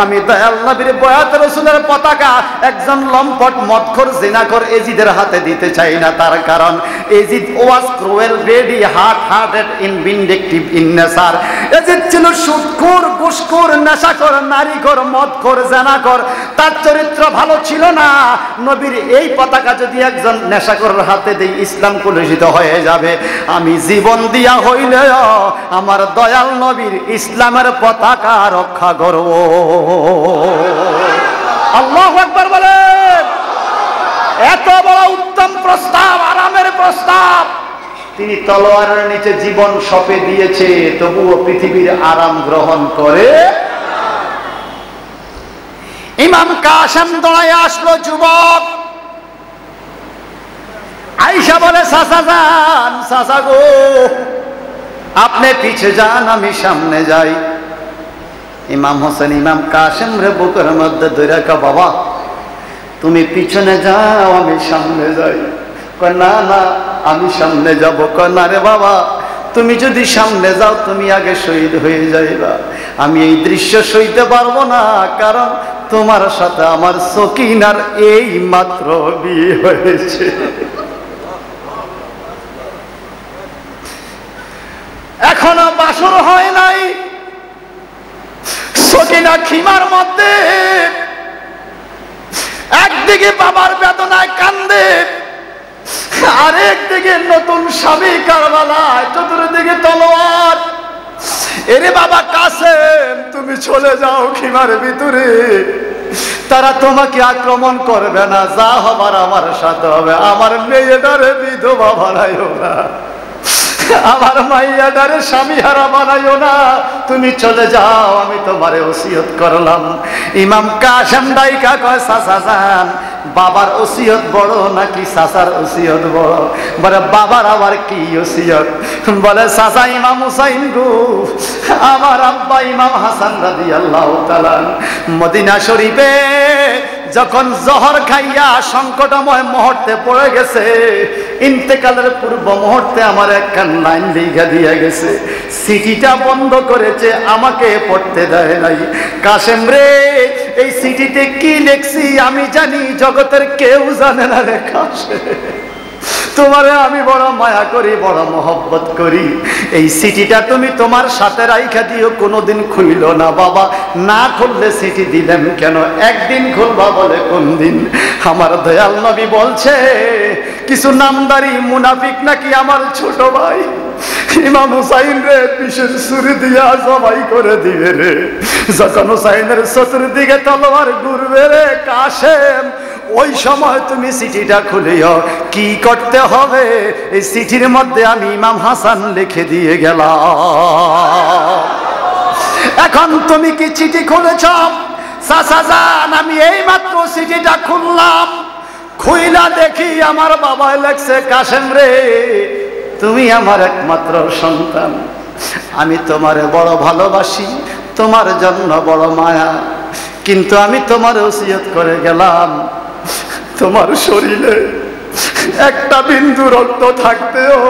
আমি দয়াল নবীর বয়াত রাসূলের পতাকা একজন লম্পট মদখোর জিনাখোর এজিদের হাতে দিতে চাই না। তার কারণ Yazid was cruel, ready, hearted, in vindictive, in nature. Yazid ছিল সুদখোর, ঘুষখোর, নেশাখোর, নারীখোর, মদখোর, জিনাখোর। তার চরিত্র ভালো ছিল না। নবীর এই পতাকা যদি একজন নেশাখোরের হাতে দেই, ইসলাম কলুষিত হয়ে যাবে। আমি জীবন দিয়া হইলেও আমার দয়াল নবীর ইসলামের পতাকা রক্ষা করব। আল্লাহু আকবার বলেন। এত বড় উত্তম প্রস্তাব, আরামের প্রস্তাব, তিনি তলোয়ারের নিচে জীবন সঁপে দিয়েছে, তবুও পৃথিবীর আরাম গ্রহণ করে। ইমাম কাসেম দৌড়ায় আসলো, যুবক। আয়েশা বলে, চাচা যান, চাচা গো, আপনি পিছে যান, আমি সামনে যাই। ইমাম হোসেন ইমাম কাসেম রে বুকের মধ্যে ধরে কা, বাবা তুমি পিছনে যাও, আমি সামনে যাই। কয় না না, আমি সামনে যাব। কয় না রে বাবা, তুমি যদি সামনে যাও, তুমি আগে শহীদ হয়ে যাইবা। আমি এই দৃশ্য সইতে পারবো না, কারণ তোমার সাথে আমার সকিনার এই মাত্র বিয়ে হয়েছে। এখনো বাসর হয় নাই। সকিনা খিমার মধ্যে একদিকে বাবার বেদনায় কান্দে, আরেকদিকে নতুন স্বামী কারবালায়, চতুর্দিকে তলোয়ার। এরে বাবা কাসেম, তুমি চলে যাও খিমার ভিতরে, তারা তোমাকে আক্রমণ করবে না। যা হবার আমার সাথে হবে। আমার মেয়েটারে বিধবা বানাইও না, আমার মাইয়াটারে স্বামী হারা বানাইও না। তুমি চলে যাও, আমি তোমারে ওসিয়ত করলাম। ইমাম কাসেম ডাইকা কয়, চাচা যান, বাবার ওসিয়ত বড় নাকি চাচার ওসিয়ত বড়? বলে বাবার আবার কি ওসিয়ত? বলে চাচা ইমাম হুসাইন গো, আমার আব্বা ইমাম হাসান রাদিয়াল্লাহু তাআলা মদিনা শরীফে যখন জহর খাইয়া সংকটময় মুহূর্তে পড়ে গেছে, ইন্তেকালের পূর্ব মুহূর্তে আমার একখান লাইন লিখে দিয়ে গেছে, সিটিটা বন্ধ করেছে, আমাকে পড়তে দেয় নাই। কাশেম রে, এই সিটিতে কি লিখছি আমি জানি, জগতের কেউ জানে না রে কাশেম। তোমারে আমি বড় মায়া করি, বড় মহব্বত করি, এই সিটিটা তুমি তোমার সাথে রাইখা দিও, কোনোদিন খুইল না বাবা। না খুললে সিটি দিলেন কেন? একদিন খুলবা বলে কোন দিন? আমার দয়াল নবী বলছে কিছু নামদারি মুনাফিক নাকি আমার ছোট ভাই ইমাম হুসাইন রে পিছের ছুরি দিয়া জবাই করে দিবে রে। যখন হুসাইনের চতুর্দিকে তলোয়ার ঘুরবে রে কাশেম, ওই সময় তুমি চিঠিটা খুলিও। কি করতে হবে? এই চিঠির মধ্যে আমি ইমাম হাসান লিখে দিয়ে গেলাম। এখন তুমি কি চিঠি খুলেছ? চাচা যান, আমি এই মাত্র চিঠিটা খুললাম, খুইলা দেখি আমার বাবা লেখছে, কাশেম রে তুমি আমার একমাত্র সন্তান, আমি তোমারে বড় ভালোবাসি, তোমার জন্য বড় মায়া, কিন্তু আমি তোমার ওসিয়ত করে গেলাম, তোমার শরীরে একটা বিন্দু রক্ত থাকতেও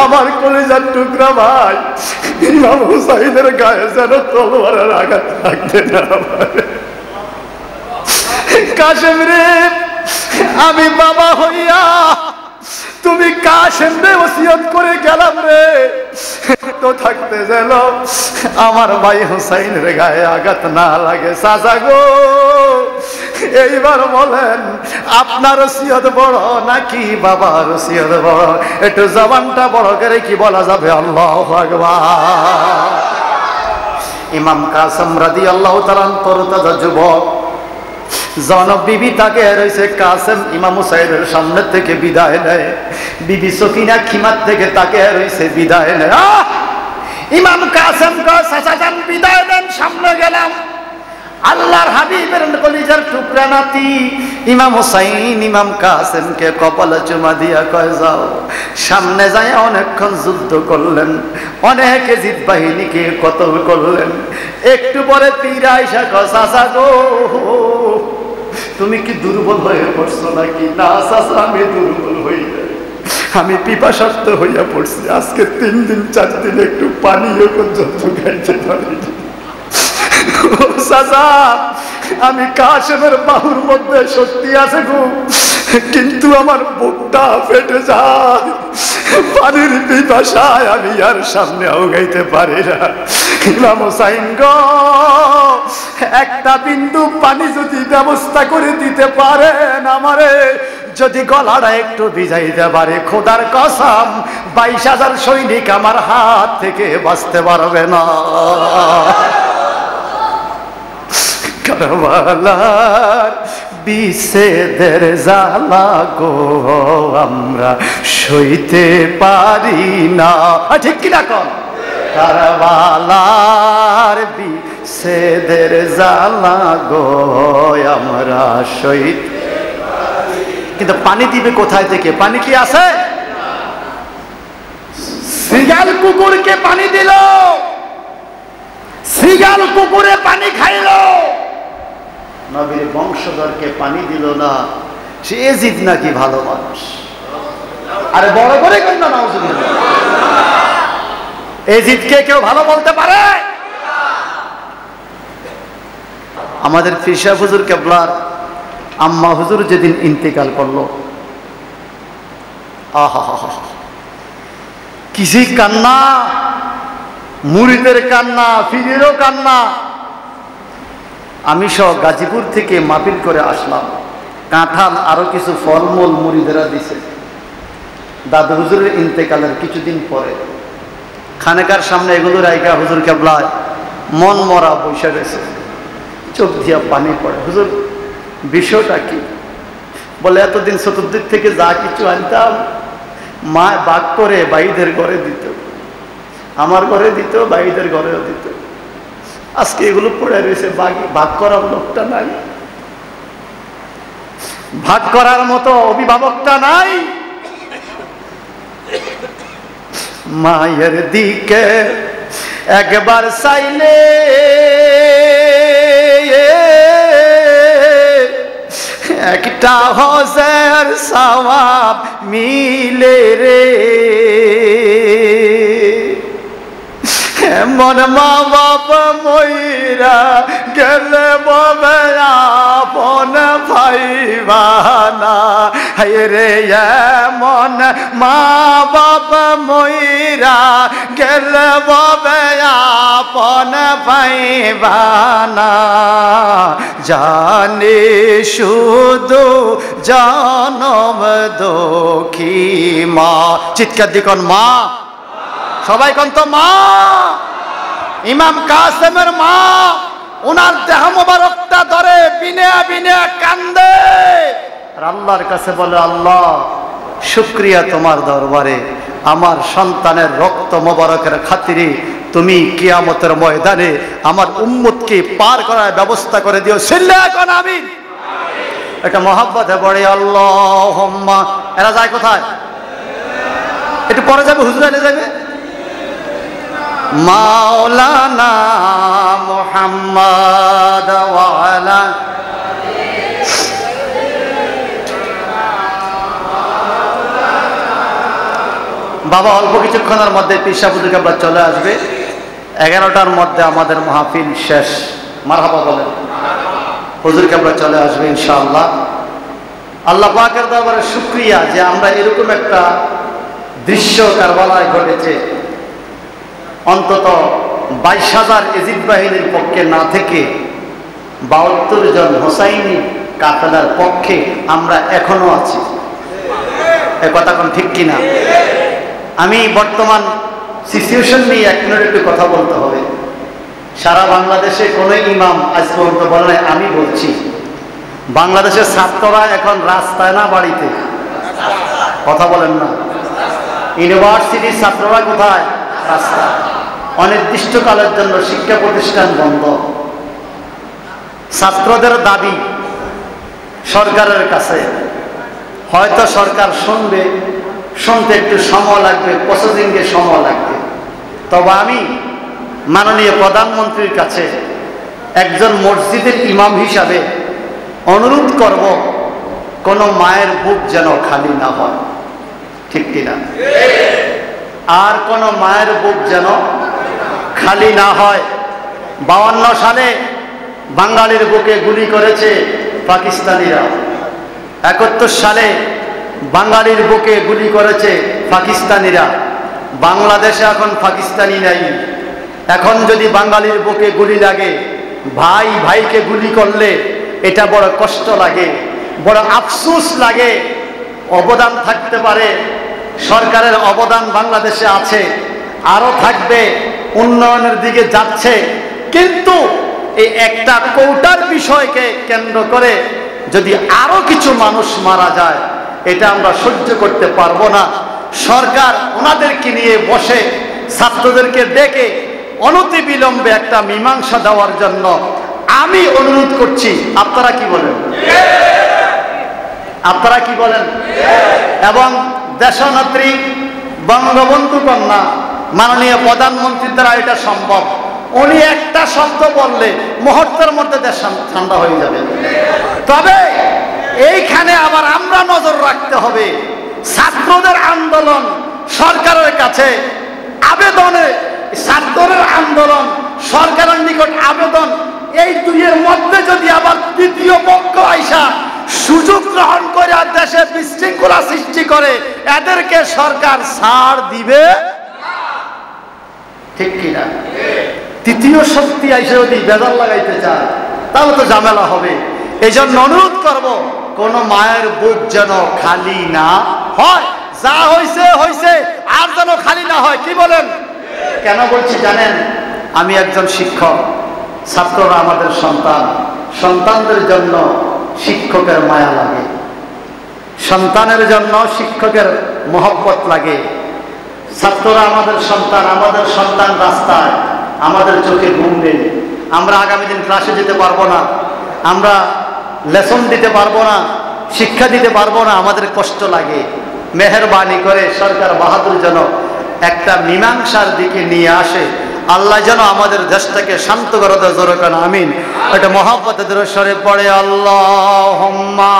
আমার কলিজার টুকরা ভাই ইমাম হুসাইনের গায়ে যেন তলোয়ারের আঘাত থাকতে না পারে। কাশেম রে, আমি বাবা হইয়া তুমি কাশেম রে ওসিয়ত করে গেলাম রে, তো থাকতে যেন আমার ভাই হুসাইনের গায়ে আঘাত না লাগে। চাচা গো, এইবার বলেন আপনার ওসিয়ত বড় নাকি বাবার ওসিয়ত বড়? একটু জবানটা বড় করে কি বলা যাবে? আল্লাহু আকবার। ইমাম কাসেম রাদিয়াল্লাহু তাআলা তরতাজা যুবক, জনব বিবি তাকে রয়েছে, কাসেম ইমাম হুসাইনের সামনে থেকে বিদায় নেয়, বিবি সকিনা খিমাত থেকে তাকে রয়েছে বিদায় নেয়। ইমাম কাসেম চাচা যান বিদায় দেন, সামনে গেলাম। আল্লাহর হাবিবের কলিজার টুকরা নাতি ইমাম হুসাইন ইমাম কাসেমকে কপালে চুমা দিয়া কয় যাও। সামনে যায় অনেকক্ষণ যুদ্ধ করলেন, অনেক জিদ বাহিনীকে কতল করলেন। একটু পরে পীর আইসা কয়, চাচা গো তুমি কি দুর্বল হয়ে পড়ছো নাকি? না চাচা, আমি দুর্বল হই নাই, আমি পিপাসার্থ হইয়া পড়ছি, আজকে 3 দিন 4 দিন একটু পানিও পর্যন্ত খাইতে পারি। চাচা, আমি কাশেমের বাহুর মধ্যে শক্তি আছে গো, কিন্তু আমার বুকটা ফেটে যায়, পানির পিপাসায় আমি আর সামনে আগাইতে পারি না। ইমাম হুসাইন গো, একটা বিন্দু পানি যদি ব্যবস্থা করে দিতে পারেন আমারে, যদি গলাটা একটু ভিজাইতে পারে, খোদার কসম 22,000 সৈনিক আমার হাত থেকে বাঁচতে পারবে না। কারবালার বিচ্ছেদের জ্বালা গো আমরা সইতে পারি না, ঠিক কিনা কন? কারবালার বিচ্ছেদের জ্বালা গো আমরা সইতে পারি, কিন্তু পানি দিবে কোথায় থেকে? পানি কি আছে? সিগাল কুকুরকে পানি দিল, সিগাল কুকুরে পানি খাইল, নবীর বংশধরকে পানি দিল না। সে এজিদ নাকি ভালো মানুষ? আরে বড় করে কেন না, নাউজুবিল্লাহ। এজিদকে কেউ ভালো বলতে পারে? আমাদের পীর সাহেব হুজুর কেবলার আম্মা হুজুর যেদিন ইন্তেকাল করলো, আহা হা হা, কিসি কান্না, মুরিদের কান্না, পীরেরও কান্না। আমি সহ গাজীপুর থেকে মাহফিল করে আসলাম, কাঁঠাল আরো কিছু ফলমূল মুরিদেরা দিছে। দাদু হুজুরের ইন্তেকালের কিছুদিন পরে খানেকার সামনে এগুলো রাইকা হুজুর কেবলায় মন মরা বসে রয়েছে, চোখ দিয়া পানি পড়ে। হুজুর বিষয়টা কি? বলে এতদিন চতুর্দিক থেকে যা কিছু আনতাম মা বাগ করে বাইদের ঘরে দিত, আমার ঘরে দিত, বাইদের ঘরেও দিত, আজকে এগুলো পড়ে রয়েছে, ভাগ করার লোকটা নাই, ভাগ করার মতো অভিভাবকটা নাই। মায়ের দিকে একবার চাইলে একটা হজের সওয়াব মিলে রে। মন মা বাবা মইরা গেলে ববে আপন ভাইবানা, হায় রে মন মা বাবা মইরা গেলে ববে আপন ভাইবানা, জানে শুধু জনম দুঃখী মা। চিৎকার দিকন মা, সবাই কোন তো মা। ইমাম কাসেমের মা ওনার দেহ মোবারকটা ধরে বিনে বিনে কান্দে আর আল্লাহর কাছে বলে, আল্লাহ শুকরিয়া তোমার দরবারে, আমার সন্তানের রক্ত মোবারকের খাতিরে তুমি কিয়ামতের ময়দানে আমার উম্মতকে পার করার ব্যবস্থা করে দিও। সিল্লা এখন আমিন। এটা মহাব্বতে পড়ে আল্লাহুম্মা। এরা যায় কোথায়? একটু পরে যাবে, হুজুর এনে যাবে। মাওলানা মুহাম্মদ ওয়া আলা বাবা অল্প কিছুক্ষণের মধ্যে পিসাবুদ্দিকে আমরা চলে আসবে। 11টার মধ্যে আমাদের মাহফিল শেষ। মারহাবা বলেন। হুজুরকে আমরা চলে আসবে ইনশাআল্লাহ। আল্লাহ পাকের দরবারে শুকরিয়া যে আমরা এরকম একটা দৃশ্য কারবালায় ঘটেছে। অন্তত 22,000 এজিদ বাহিনীর পক্ষে না থেকে 72 জন হোসাইনি কাফেলার পক্ষে আমরা এখনো আছি। এ কথা কোন ঠিক কিনা? আমি বর্তমান সিচুয়েশন নিয়ে এক মিনিট একটু কথা বলতে হবে। সারা বাংলাদেশে কোনো ইমাম আজ পর্যন্ত বলে নাই, আমি বলছি বাংলাদেশের ছাত্ররা এখন রাস্তায় না বাড়িতে? কথা বলেন না। ইউনিভার্সিটির ছাত্ররা কোথায়? রাস্তা। অনির্দিষ্টকালের জন্য শিক্ষা প্রতিষ্ঠান বন্ধ। ছাত্রদের দাবি সরকারের কাছে, হয়তো সরকার শুনবে, শুনতে একটু সময় লাগবে, প্রসেসিংয়ে সময় লাগবে। তবে আমি মাননীয় প্রধানমন্ত্রীর কাছে একজন মসজিদের ইমাম হিসাবে অনুরোধ করব, কোনো মায়ের বুক যেন খালি না হয়। ঠিক কিনা? আর কোনো মায়ের বুক যেন খালি না হয়। 52 সালে বাঙালির বুকে গুলি করেছে পাকিস্তানিরা। 71 সালে বাঙালির বুকে গুলি করেছে পাকিস্তানিরা। বাংলাদেশে এখন পাকিস্তানি নাই। এখন যদি বাঙালির বুকে গুলি লাগে, ভাই ভাইকে গুলি করলে এটা বড় কষ্ট লাগে, বড় আফসোস লাগে। অবদান থাকতে পারে, সরকারের অবদান বাংলাদেশে আছে, আরো থাকবে, উন্নয়নের দিকে যাচ্ছে। কিন্তু এই একটা কৌটার বিষয়কে কেন্দ্র করে যদি আরো কিছু মানুষ মারা যায়, এটা আমরা সহ্য করতে পারবো না। সরকার ওনাদেরকে নিয়ে বসে ছাত্রদেরকে ডেকে অনতিবিলম্বে একটা মীমাংসা দেওয়ার জন্য আমি অনুরোধ করছি। আপনারা কি বলেন? আপনারা কি বলেন? এবং দেশনেত্রী বঙ্গবন্ধু কন্যা মাননীয় প্রধানমন্ত্রীর দ্বারা এটা সম্ভব। উনি একটা শব্দ বললে মুহূর্তের মধ্যে দেশ ঠান্ডা হয়ে যাবে। তবে এইখানে আবার আমরা নজর রাখতে হবে, ছাত্রদের আন্দোলন সরকারের কাছে আবেদনে, ছাত্রদের আন্দোলন সরকারের নিকট আবেদন, এই দুইয়ের মধ্যে যদি আবার তৃতীয় পক্ষ আইসা সুযোগ গ্রহণ করে আর দেশে বিশৃঙ্খলা সৃষ্টি করে, এদেরকে সরকার ছাড় দিবে? ঠিক কিনা? তৃতীয় শক্তি আইসা যদি বেজার লাগাইতে চায় তাহলে তো ঝামেলা হবে। এই জন্য অনুরোধ করব, কোন মায়ের বুক যেন খালি না হয়। যা হয়েছে হয়েছে, আর যেন খালি না হয়। কি বলেন? কেন বলছি জানেন? আমি একজন শিক্ষক, ছাত্ররা আমাদের সন্তান। সন্তানদের জন্য শিক্ষকের মায়া লাগে, সন্তানের জন্য শিক্ষকের মহব্বত লাগে। ছাত্ররা আমাদের সন্তান, আমাদের সন্তান রাস্তায়, আমাদের চোখে ঘুম নেই। আমরা আগামী দিন ক্লাসে যেতে পারবো না, আমরা লেসন দিতে পারবো না, শিক্ষা দিতে পারবো না, আমাদের কষ্ট লাগে। মেহেরবানি করে সরকার বাহাদুর যেন একটা মীমাংসার দিকে নিয়ে আসে। আল্লাহ যেন আমাদের দেশটাকে শান্ত করে দেয়, জোরে কান আমিন। এটা মহব্বতে দরুদ শরীফ পড়ে আল্লাহুম্মা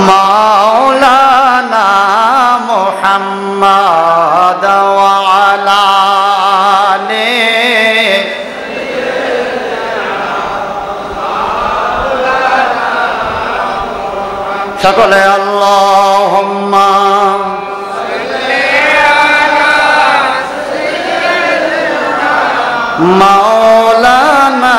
মাওলানা মুহাম্মাদ ওয়া আলা আলি সকলে আল্লাহুম্মা মাওলানা